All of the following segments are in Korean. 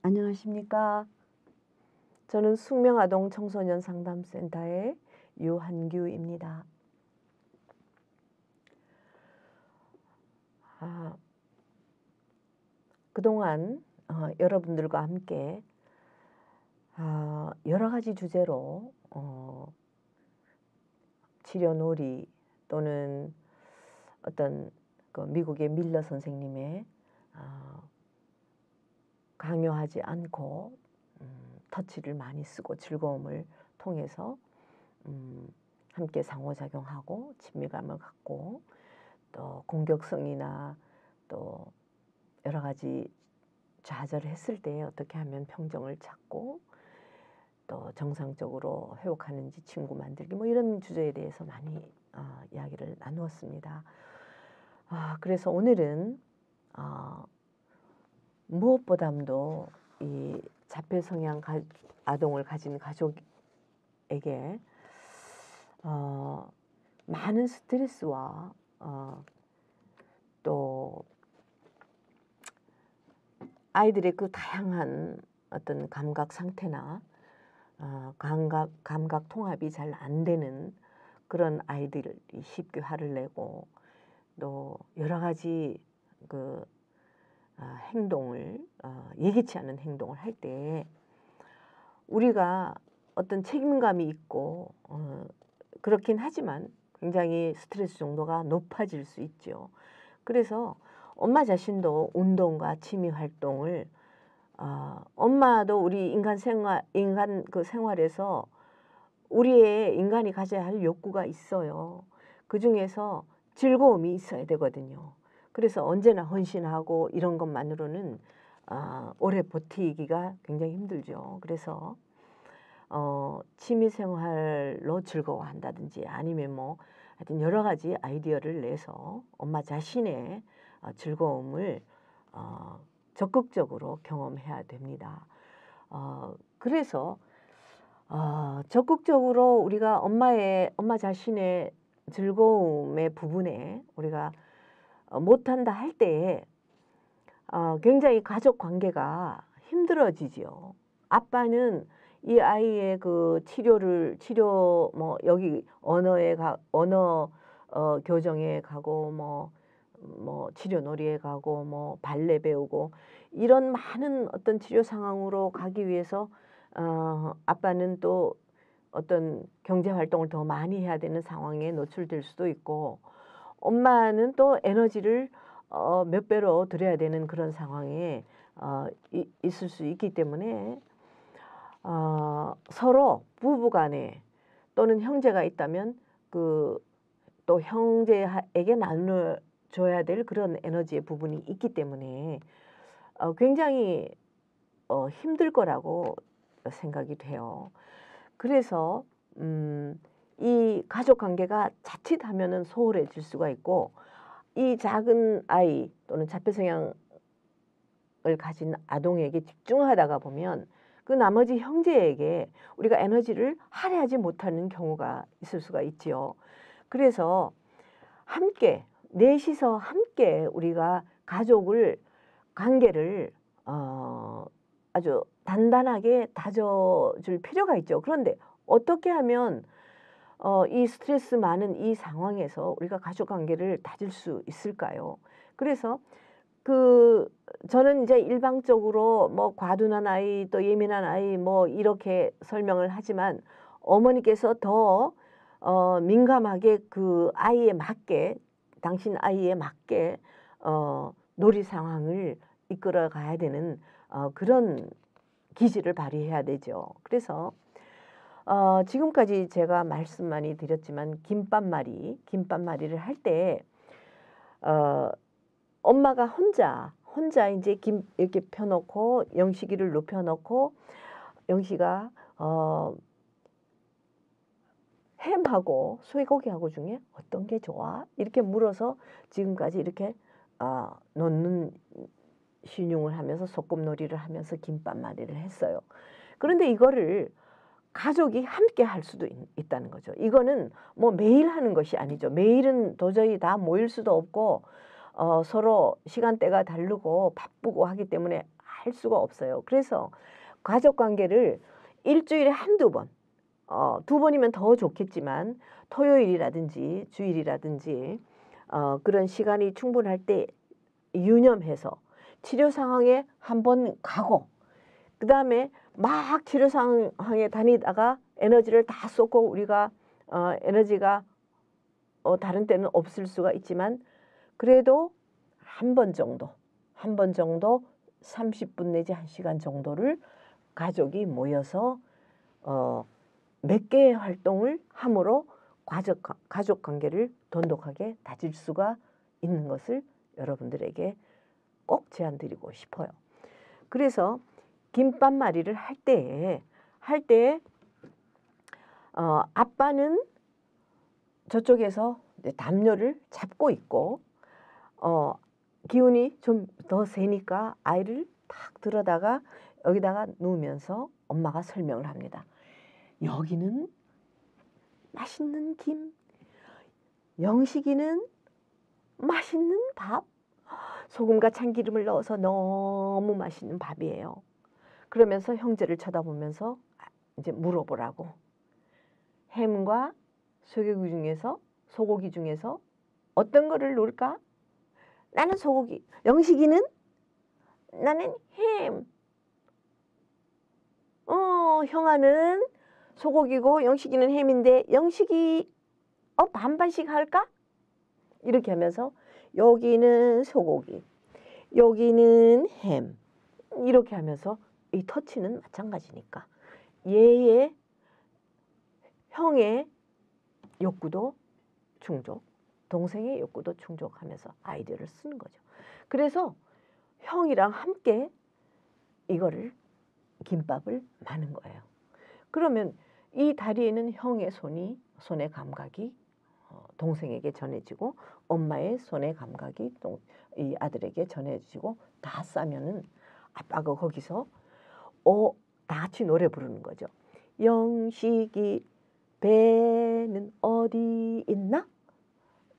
안녕하십니까. 저는 숙명아동 청소년 상담센터의 유한규입니다. 그동안 여러분들과 함께 여러 가지 주제로 치료놀이 또는 어떤 그 미국의 밀러 선생님의 강요하지 않고 터치를 많이 쓰고 즐거움을 통해서 함께 상호작용하고 친밀감을 갖고 또 공격성이나 또 여러 가지 좌절했을 때 어떻게 하면 평정을 찾고 또 정상적으로 회복하는지 친구 만들기 뭐 이런 주제에 대해서 많이 이야기를 나누었습니다. 그래서 오늘은 무엇보다도 이 자폐 성향 아동을 가진 가족에게 많은 스트레스와 또 아이들의 그 다양한 어떤 감각 상태나 감각 통합이 잘 안 되는 그런 아이들이 쉽게 화를 내고 또 여러 가지 그 행동을 예기치 않은 행동을 할 때 우리가 어떤 책임감이 있고 그렇긴 하지만 굉장히 스트레스 정도가 높아질 수 있죠. 그래서 엄마 자신도 운동과 취미 활동을 엄마도 우리 인간 그 생활에서 우리의 인간이 가져야 할 욕구가 있어요. 그 중에서 즐거움이 있어야 되거든요. 그래서 언제나 헌신하고 이런 것만으로는 오래 버티기가 굉장히 힘들죠. 그래서 취미 생활로 즐거워한다든지 아니면 뭐 하여튼 여러 가지 아이디어를 내서 엄마 자신의 즐거움을 적극적으로 경험해야 됩니다. 그래서 적극적으로 우리가 엄마 자신의 즐거움의 부분에 우리가 못한다 할 때에 굉장히 가족 관계가 힘들어지죠. 아빠는 이 아이의 그 치료 뭐 여기 언어 교정에 가고 뭐 치료놀이에 가고 뭐 발레 배우고 이런 많은 어떤 치료 상황으로 가기 위해서 아빠는 또 어떤 경제 활동을 더 많이 해야 되는 상황에 노출될 수도 있고 엄마는 또 에너지를 몇 배로 들여야 되는 그런 상황에 있을 수 있기 때문에 서로 부부간에 또는 형제가 있다면 그 또 형제에게 나눠줘야 될 그런 에너지의 부분이 있기 때문에 굉장히 힘들 거라고 생각이 돼요. 그래서 이 가족 관계가 자칫하면은 소홀해질 수가 있고 이 작은 아이 또는 자폐 성향을 가진 아동에게 집중하다가 보면 그 나머지 형제에게 우리가 에너지를 할애하지 못하는 경우가 있을 수가 있지요. 그래서 함께 넷이서 함께 우리가 관계를 아주 단단하게 다져줄 필요가 있죠. 그런데 어떻게 하면 이 스트레스 많은 이 상황에서 우리가 가족 관계를 다질 수 있을까요? 그래서 저는 이제 일방적으로 뭐 과둔한 아이 또 예민한 아이 뭐 이렇게 설명을 하지만 어머니께서 더 민감하게 그 아이에 맞게 당신 아이에 맞게 놀이 상황을 이끌어 가야 되는 그런 기질을 발휘해야 되죠. 그래서 지금까지 제가 말씀 많이 드렸지만 김밥말이를 할 때 엄마가 혼자 이제 김 이렇게 펴놓고 영식이를 눕혀놓고 영식아 햄하고 소고기하고 중에 어떤 게 좋아? 이렇게 물어서 지금까지 이렇게 놓는 신용을 하면서 소꿉놀이를 하면서 김밥말이를 했어요. 그런데 이거를 가족이 함께 할 수도 있다는 거죠. 이거는 뭐 매일 하는 것이 아니죠. 매일은 도저히 다 모일 수도 없고 서로 시간대가 다르고 바쁘고 하기 때문에 할 수가 없어요. 그래서 가족 관계를 일주일에 한두 번, 두 번이면 더 좋겠지만 토요일이라든지 주일이라든지 그런 시간이 충분할 때 유념해서 치료 상황에 한번 가고, 그 다음에 막 치료 상황에 다니다가 에너지를 다 쏟고 우리가 에너지가 다른 때는 없을 수가 있지만 그래도 한 번 정도 30분 내지 1시간 정도를 가족이 모여서 몇 개의 활동을 함으로 가족 관계를 돈독하게 다질 수가 있는 것을 여러분들에게 꼭 제안드리고 싶어요. 그래서 김밥말이를 할 때에 아빠는 저쪽에서 담요를 잡고 있고 기운이 좀 더 세니까 아이를 탁 들어다가 여기다가 누우면서 엄마가 설명을 합니다. 여기는 맛있는 김, 영식이는 맛있는 밥, 소금과 참기름을 넣어서 너무 맛있는 밥이에요. 그러면서 형제를 쳐다보면서 이제 물어보라고. 햄과 소고기 중에서 어떤 거를 놓을까? 나는 소고기. 영식이는? 나는 햄. 형아는 소고기고 영식이는 햄인데 영식이 반반씩 할까? 이렇게 하면서 여기는 소고기, 여기는 햄. 이렇게 하면서 이 터치는 마찬가지니까 얘의 형의 욕구도 충족, 동생의 욕구도 충족하면서 아이디어를 쓰는 거죠. 그래서 형이랑 함께 이거를 김밥을 마는 거예요. 그러면 이 다리에는 형의 손의 감각이 동생에게 전해지고 엄마의 손의 감각이 이 아들에게 전해지고 다 싸면은 아빠가 거기서 다 같이 노래 부르는 거죠. 영식이 배는 어디 있나?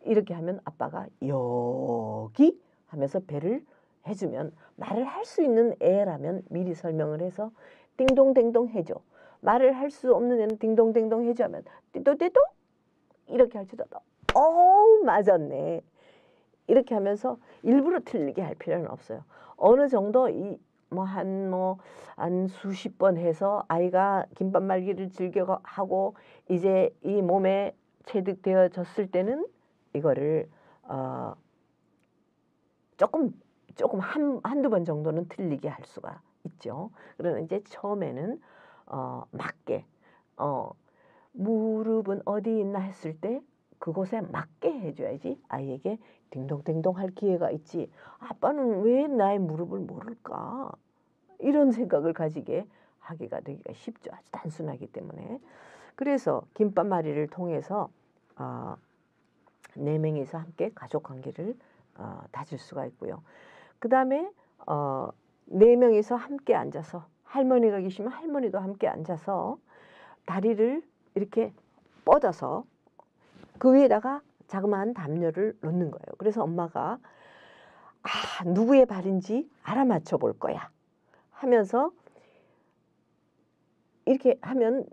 이렇게 하면 아빠가 여기 하면서 배를 해주면, 말을 할 수 있는 애라면 미리 설명을 해서 띵동댕동 해줘. 말을 할 수 없는 애는 띵동댕동 해줘 하면 띠또띠또 이렇게 할지도 맞았네. 이렇게 하면서 일부러 틀리게 할 필요는 없어요. 어느 정도 한 수십 번 해서 아이가 김밥 말기를 즐겨 하고 이제 이 몸에 체득되어졌을 때는 이거를 조금 한두 번 정도는 틀리게 할 수가 있죠. 그러나 이제 처음에는 맞게 무릎은 어디 있나 했을 때 그곳에 맞게 해줘야지 아이에게 딩동댕동 할 기회가 있지. 아빠는 왜 나의 무릎을 모를까? 이런 생각을 하기가 되기가 쉽죠. 아주 단순하기 때문에. 그래서 김밥말이를 통해서 4명이서 함께 가족 관계를 다질 수가 있고요. 그 다음에 4명이서 함께 앉아서, 할머니가 계시면 할머니도 함께 앉아서 다리를 이렇게 뻗어서 그 위에다가 자그마한 담요를 놓는 거예요. 그래서 엄마가 누구의 발인지 알아맞혀 볼 거야 하면서 이렇게 하면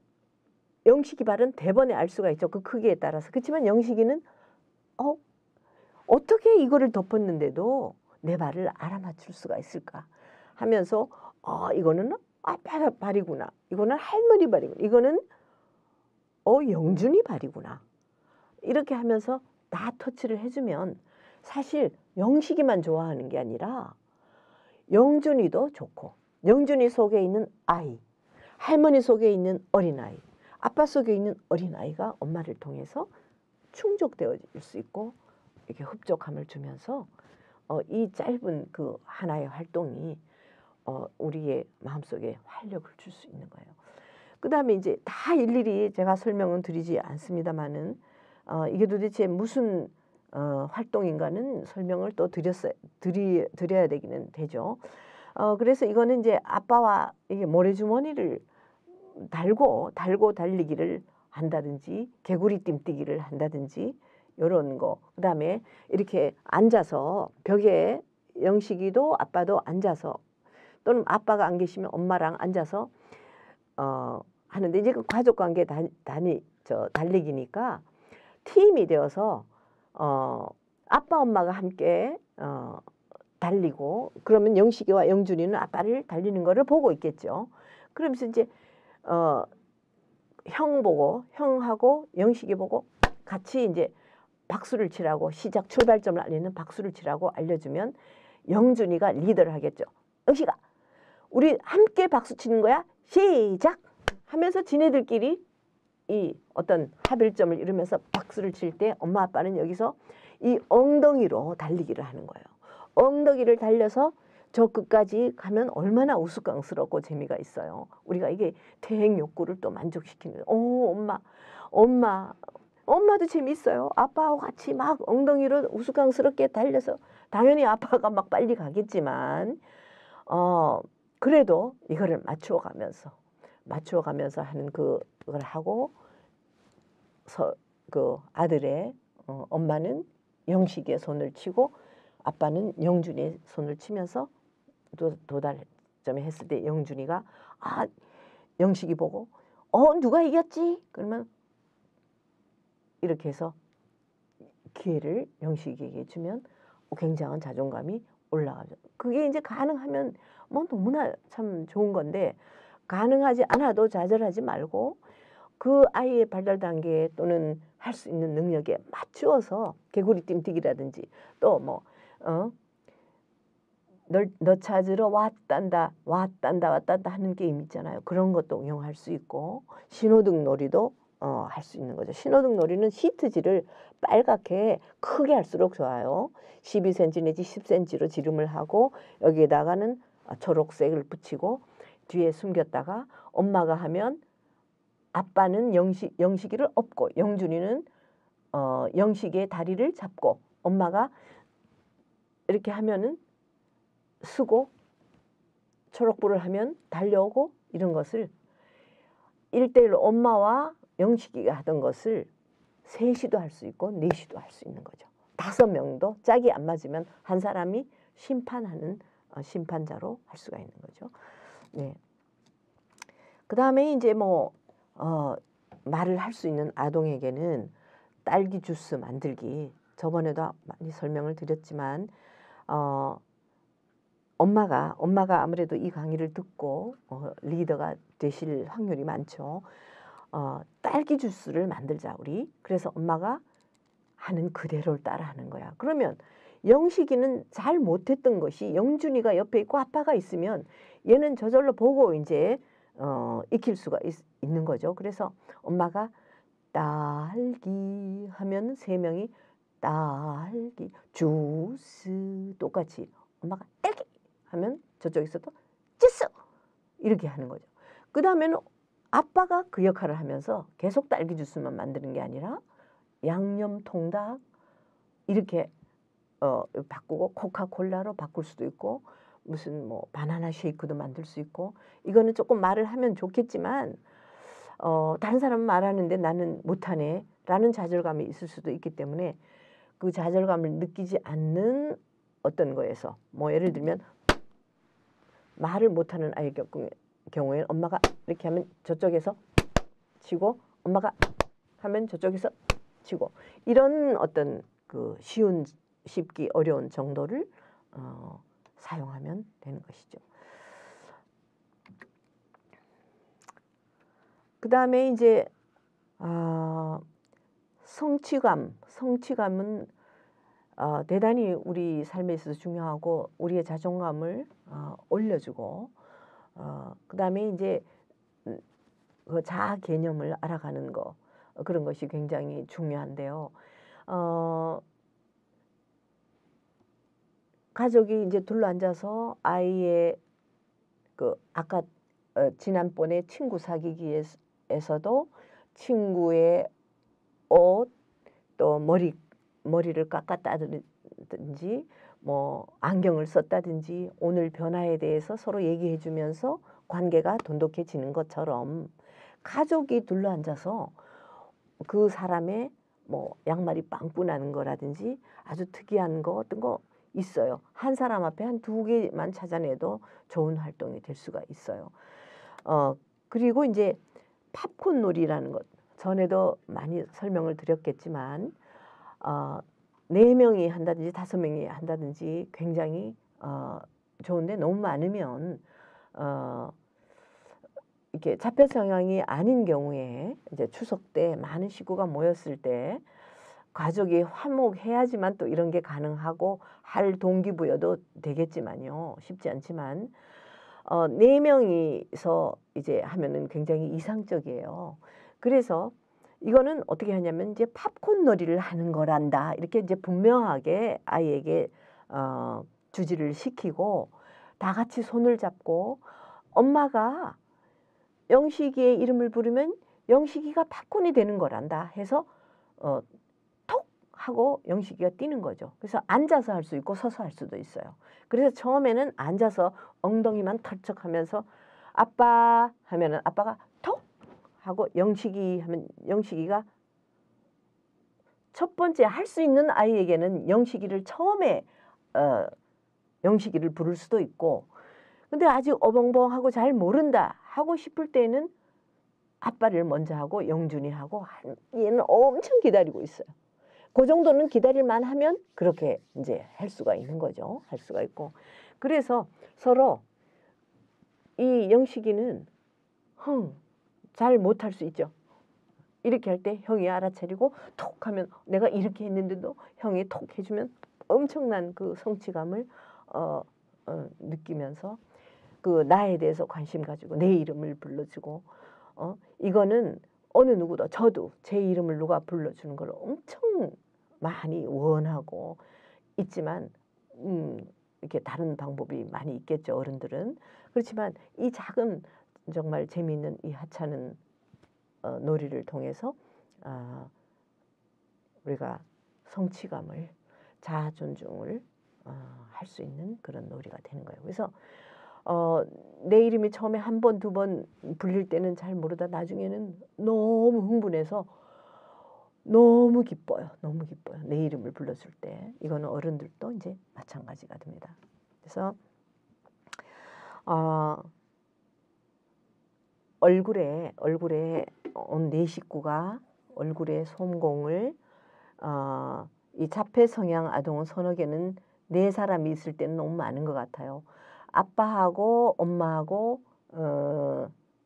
영식이 발은 대번에 알 수가 있죠. 그 크기에 따라서. 그렇지만 영식이는 어떻게 이거를 덮었는데도 내 발을 알아맞힐 수가 있을까 하면서 이거는 아빠 발이구나, 이거는 할머니 발이구나, 이거는 영준이 발이구나, 이렇게 하면서 다 터치를 해주면 사실 영식이만 좋아하는 게 아니라 영준이도 좋고, 영준이 속에 있는 아이, 할머니 속에 있는 어린아이, 아빠 속에 있는 어린아이가 엄마를 통해서 충족되어질 수 있고 이렇게 흡족함을 주면서 이 짧은 그 하나의 활동이 우리의 마음속에 활력을 줄 수 있는 거예요. 그 다음에 이제 다 일일이 제가 설명은 드리지 않습니다만은 이게 도대체 무슨 활동인가는 설명을 또 드려야 되기는 되죠. 그래서 이거는 이제 아빠와 이게 모래주머니를 달고 달리기를 한다든지 개구리 띠뛰기를 한다든지 이런 거. 그 다음에 이렇게 앉아서 벽에 영식이도 아빠도 앉아서 또는 아빠가 안 계시면 엄마랑 앉아서 하는데 이제 그 가족 관계 달리기니까 팀이 되어서 아빠 엄마가 함께 달리고 그러면 영식이와 영준이는 아빠를 달리는 거를 보고 있겠죠. 그러면서 이제 형하고 영식이 보고 같이 이제 박수를 치라고 시작 출발점을 알리는 박수를 치라고 알려주면 영준이가 리더를 하겠죠. 영식아, 우리 함께 박수 치는 거야. 시작 하면서 지네들끼리 이 어떤 합일점을 이루면서 박수를 칠 때 엄마 아빠는 여기서 이 엉덩이로 달리기를 하는 거예요. 엉덩이를 달려서 저 끝까지 가면 얼마나 우스꽝스럽고 재미가 있어요. 우리가 이게 대행 욕구를 또 만족시키는. 엄마도 재미있어요. 아빠하고 같이 막 엉덩이로 우스꽝스럽게 달려서 당연히 아빠가 막 빨리 가겠지만 그래도 이거를 맞추어가면서 하는 그걸 하고 그 아들의 엄마는 영식이의 손을 치고 아빠는 영준이의 손을 치면서 도달점에 했을 때 영준이가 영식이 보고 누가 이겼지? 그러면 이렇게 해서 기회를 영식이에게 주면 굉장한 자존감이 올라가죠. 그게 이제 가능하면 뭐 너무나 참 좋은 건데 가능하지 않아도 좌절하지 말고 그 아이의 발달 단계 또는 할 수 있는 능력에 맞추어서 개구리 띵뛰기라든지 또 뭐 너 찾으러 왔단다 하는 게임 있잖아요. 그런 것도 응용할 수 있고 신호등 놀이도 할 수 있는 거죠. 신호등 놀이는 시트지를 빨갛게 크게 할수록 좋아요. 12cm 내지 10cm로 지름을 하고 여기에다가는 초록색을 붙이고 뒤에 숨겼다가 엄마가 하면 아빠는 영식이를 업고 영준이는 영식이의 다리를 잡고 엄마가 이렇게 하면은 쓰고 초록불을 하면 달려오고 이런 것을 1대1로 엄마와 영식이가 하던 것을 셋이도 할 수 있고 넷이도 할 수 있는 거죠. 5명도 짝이 안 맞으면 한 사람이 심판하는 심판자로 할 수가 있는 거죠. 네. 그 다음에 이제 뭐 말을 할 수 있는 아동에게는 딸기 주스 만들기 저번에도 많이 설명을 드렸지만 엄마가 아무래도 이 강의를 듣고 리더가 되실 확률이 많죠. 딸기 주스를 만들자 우리. 그래서 엄마가 하는 그대로를 따라하는 거야. 그러면 영식이는 잘 못했던 것이 영준이가 옆에 있고 아빠가 있으면 얘는 저절로 보고 이제 익힐 수가 있는 거죠. 그래서 엄마가 딸기 하면 3명이 딸기 주스 똑같이 엄마가 딸기 하면 저쪽에서도 주스 이렇게 하는 거죠. 그 다음에는 아빠가 그 역할을 하면서 계속 딸기 주스만 만드는 게 아니라 양념 통닭 이렇게 바꾸고 코카콜라로 바꿀 수도 있고 무슨 뭐 바나나 쉐이크도 만들 수 있고 이거는 조금 말을 하면 좋겠지만 다른 사람은 말하는데 나는 못하네 라는 좌절감이 있을 수도 있기 때문에 그 좌절감을 느끼지 않는 어떤 거에서 뭐 예를 들면 말을 못하는 아이의 경우에는 엄마가 이렇게 하면 저쪽에서 치고 엄마가 하면 저쪽에서 치고 이런 어떤 그 쉽기 어려운 정도를 사용하면 되는 것이죠. 그 다음에 이제 성취감은 대단히 우리 삶에 있어서 중요하고 우리의 자존감을 올려주고 그 다음에 이제 그 자아 개념을 알아가는 거 그런 것이 굉장히 중요한데요. 가족이 이제 둘러앉아서 아이의 그 아까 지난번에 친구 사귀기에서도 친구의 옷 또 머리를 깎았다든지 뭐 안경을 썼다든지 오늘 변화에 대해서 서로 얘기해 주면서 관계가 돈독해지는 것처럼 가족이 둘러앉아서 그 사람의 뭐 양말이 빵꾸 나는 거라든지 아주 특이한 거 어떤 거 있어요. 한 사람 앞에 한 2개만 찾아내도 좋은 활동이 될 수가 있어요. 그리고 이제 팝콘 놀이라는 것, 전에도 많이 설명을 드렸겠지만 4명이 한다든지 5명이 한다든지 굉장히 좋은데, 너무 많으면 이렇게 자폐 성향이 아닌 경우에 이제 추석 때 많은 식구가 모였을 때 가족이 화목해야지만 또 이런 게 가능하고 할 동기부여도 되겠지만요. 쉽지 않지만 4명이서 이제 하면은 굉장히 이상적이에요. 그래서 이거는 어떻게 하냐면 이제 팝콘 놀이를 하는 거란다, 이렇게 이제 분명하게 아이에게 주지를 시키고, 다 같이 손을 잡고 엄마가 영식이의 이름을 부르면 영식이가 팝콘이 되는 거란다 해서 톡 하고 영식이가 뛰는 거죠. 그래서 앉아서 할 수 있고 서서 할 수도 있어요. 그래서 처음에는 앉아서 엉덩이만 털쩍하면서 아빠 하면은 아빠가 톡 하고 영식이 하면 영식이가, 첫 번째 할 수 있는 아이에게는 영식이를 처음에 영식이를 부를 수도 있고, 근데 아직 어벙벙하고 잘 모른다 하고 싶을 때는 아빠를 먼저 하고 영준이 하고, 얘는 엄청 기다리고 있어요. 그 정도는 기다릴만 하면 그렇게 이제 할 수가 있는 거죠. 할 수가 있고. 그래서 서로 이 영식이는 잘 못할 수 있죠. 이렇게 할 때 형이 알아차리고 톡 하면, 내가 이렇게 했는데도 형이 톡 해주면 엄청난 그 성취감을 느끼면서 그 나에 대해서 관심 가지고 내 이름을 불러주고, 이거는 어느 누구도, 저도 제 이름을 누가 불러주는 걸 엄청 많이 원하고 있지만 이렇게 다른 방법이 많이 있겠죠, 어른들은. 그렇지만 이 작은 정말 재미있는 이 하찮은 놀이를 통해서 우리가 성취감을, 자아 존중을 할 수 있는 그런 놀이가 되는 거예요. 그래서 내 이름이 처음에 1번, 2번 불릴 때는 잘 모르다 나중에는 너무 흥분해서 너무 기뻐요. 너무 기뻐요. 내 이름을 불러줄 때. 이거는 어른들도 이제 마찬가지가 됩니다. 그래서 얼굴에 온 네 식구가 얼굴에 솜공을, 이 자폐 성향 아동은 서너 개는 4사람이 있을 때는 너무 많은 것 같아요. 아빠하고 엄마하고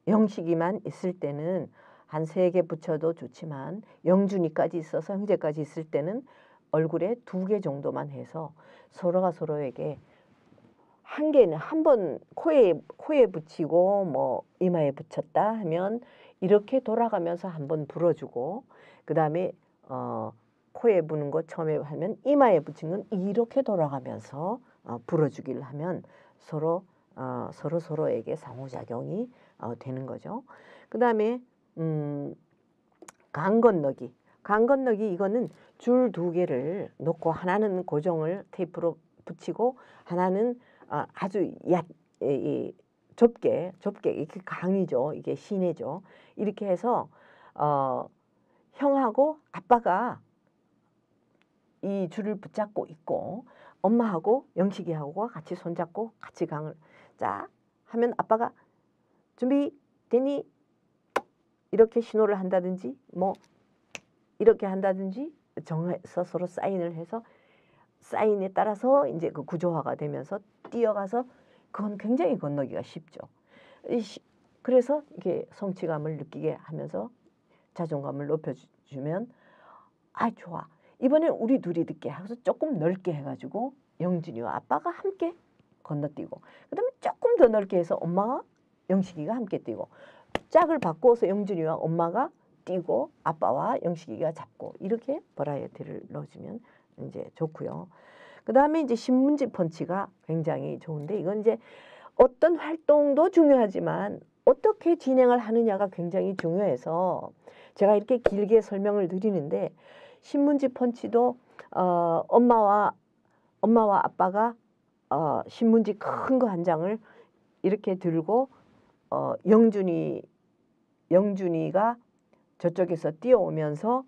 영식이만 있을 때는 한 3개 붙여도 좋지만, 영준이까지 있어서 형제까지 있을 때는 얼굴에 2개 정도만 해서 서로가 서로에게, 한 개는 한 번 코에 붙이고 뭐 이마에 붙였다 하면 이렇게 돌아가면서 한번 불어주고, 그 다음에 코에 부는 거 처음에 하면 이마에 붙인 건 이렇게 돌아가면서 불어주기를 하면 서로에게 상호작용이 되는 거죠. 그 다음에 강 건너기, 이거는 줄 2개를 놓고 하나는 고정을 테이프로 붙이고 하나는 아주 좁게 이렇게 강이죠. 이게 시내죠. 이렇게 해서 형하고 아빠가 이 줄을 붙잡고 있고, 엄마하고 영식이하고 같이 손잡고 같이 강을 자 하면 아빠가 준비 되니 이렇게 신호를 한다든지 뭐 이렇게 한다든지 정해서 서로 사인을 해서, 사인에 따라서 이제 그 구조화가 되면서 뛰어가서, 그건 굉장히 건너기가 쉽죠. 그래서 이게 성취감을 느끼게 하면서 자존감을 높여주면, 좋아, 이번엔 우리 둘이 듣게 하고서 조금 넓게 해가지고 영준이와 아빠가 함께 건너뛰고, 그 다음에 조금 더 넓게 해서 엄마와 영식이가 함께 뛰고, 짝을 바꿔서 영준이와 엄마가 뛰고 아빠와 영식이가 잡고, 이렇게 버라이어티를 넣어주면 이제 좋고요. 그 다음에 이제 신문지 펀치가 굉장히 좋은데, 이건 이제 어떤 활동도 중요하지만 어떻게 진행을 하느냐가 굉장히 중요해서 제가 이렇게 길게 설명을 드리는데, 신문지 펀치도 엄마와 아빠가 신문지 큰 거 한 장을 이렇게 들고 영준이가 저쪽에서 뛰어오면서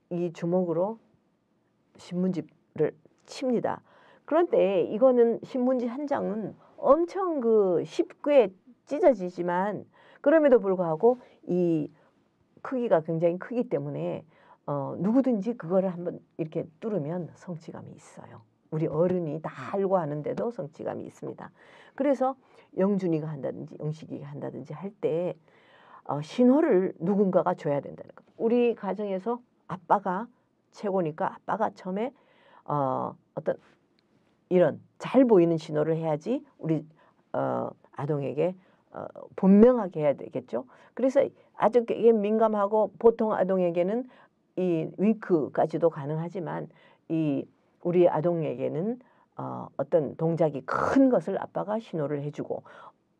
이 주먹으로 신문지를 칩니다. 그런데 이거는 신문지 한 장은 엄청 쉽게 찢어지지만 그럼에도 불구하고 이 크기가 굉장히 크기 때문에 누구든지 그거를 한번 이렇게 뚫으면 성취감이 있어요. 우리 어른이 다 알고 하는데도 성취감이 있습니다. 그래서 영준이가 한다든지 영식이가 한다든지 할 때 신호를 누군가가 줘야 된다는 거. 우리 가정에서 아빠가 최고니까 아빠가 처음에 어떤 이런 잘 보이는 신호를 해야지 우리 아동에게 분명하게 해야 되겠죠. 그래서 아주 이게 민감하고 보통 아동에게는 이 윙크까지도 가능하지만 이 우리 아동에게는 어떤 동작이 큰 것을 아빠가 신호를 해주고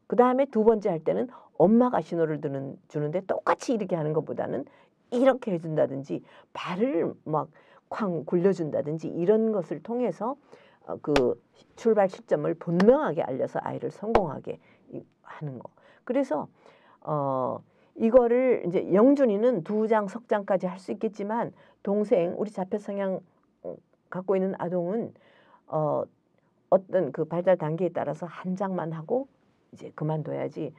그 다음에 두 번째 할 때는 엄마가 신호를 주는데 똑같이 이렇게 하는 것보다는 이렇게 해준다든지 발을 막 쾅 굴려준다든지 이런 것을 통해서 그 출발 시점을 분명하게 알려서 아이를 성공하게 하는 거. 그래서 이거를 이제 영준이는 2장, 석장까지 할 수 있겠지만 동생 우리 자폐 성향 갖고 있는 아동은 어떤 그 발달 단계에 따라서 1장만 하고 이제 그만둬야지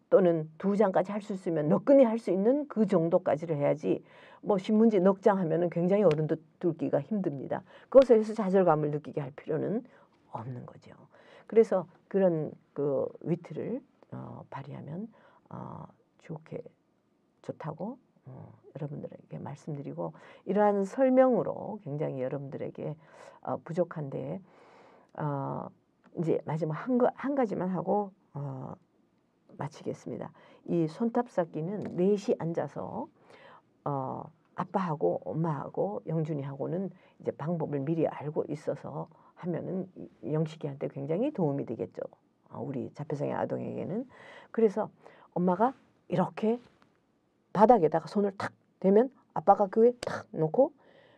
또는 2장까지 할 수 있으면 너끈히 할 수 있는 그 정도까지를 해야지 뭐 신문지 넉 장 하면은 굉장히 어른도 뚫기가 힘듭니다. 그것에 대해서 좌절감을 느끼게 할 필요는 없는 거죠. 그래서 그런 그 위트를 발휘하면 좋다고 여러분들에게 말씀드리고 이러한 설명으로 굉장히 여러분들에게 부족한데 이제 마지막 한 가지만 하고 마치겠습니다. 이 손탑쌓기는 넷이 앉아서 아빠하고 엄마하고 영준이하고는 이제 방법을 미리 알고 있어서 하면은 영식이한테 굉장히 도움이 되겠죠. 우리 자폐성향 아동에게는. 그래서 엄마가 이렇게 바닥에다가 손을 탁 대면 아빠가 그 위에 탁 놓고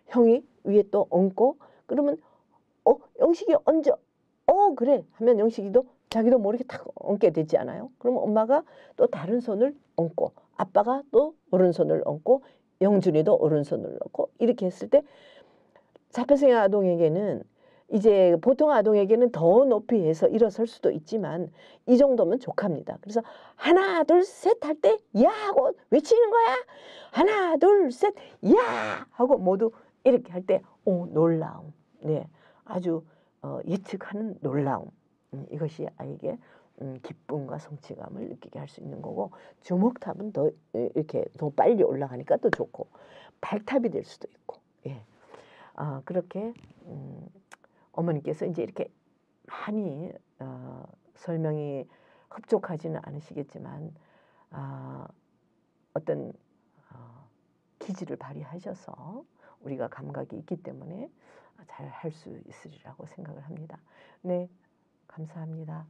형이 위에 또 얹고 그러면 영식이 얹어. 그래 하면 영식이도 자기도 모르게 탁 얹게 되지 않아요? 그러면 엄마가 또 다른 손을 얹고 아빠가 또 오른손을 얹고 영준이도 오른손을 얹고 이렇게 했을 때 자폐성향 아동에게는 이제 보통 아동에게는 더 높이 해서 일어설 수도 있지만 이 정도면 족합니다. 그래서 하나 둘 셋 할 때 야 하고 외치는 거야. 하나 둘 셋 야 하고 모두 이렇게 할 때 놀라움. 네, 아주 예측하는 놀라움. 이것이 아이에게 기쁨과 성취감을 느끼게 할 수 있는 거고 주먹탑은 더 이렇게 더 빨리 올라가니까 또 좋고 발탑이 될 수도 있고 예. 그렇게 어머니께서 이제 이렇게 많이 설명이 흡족하지는 않으시겠지만 어떤 기질을 발휘하셔서 우리가 감각이 있기 때문에 잘 할 수 있으리라고 생각을 합니다. 네, 감사합니다.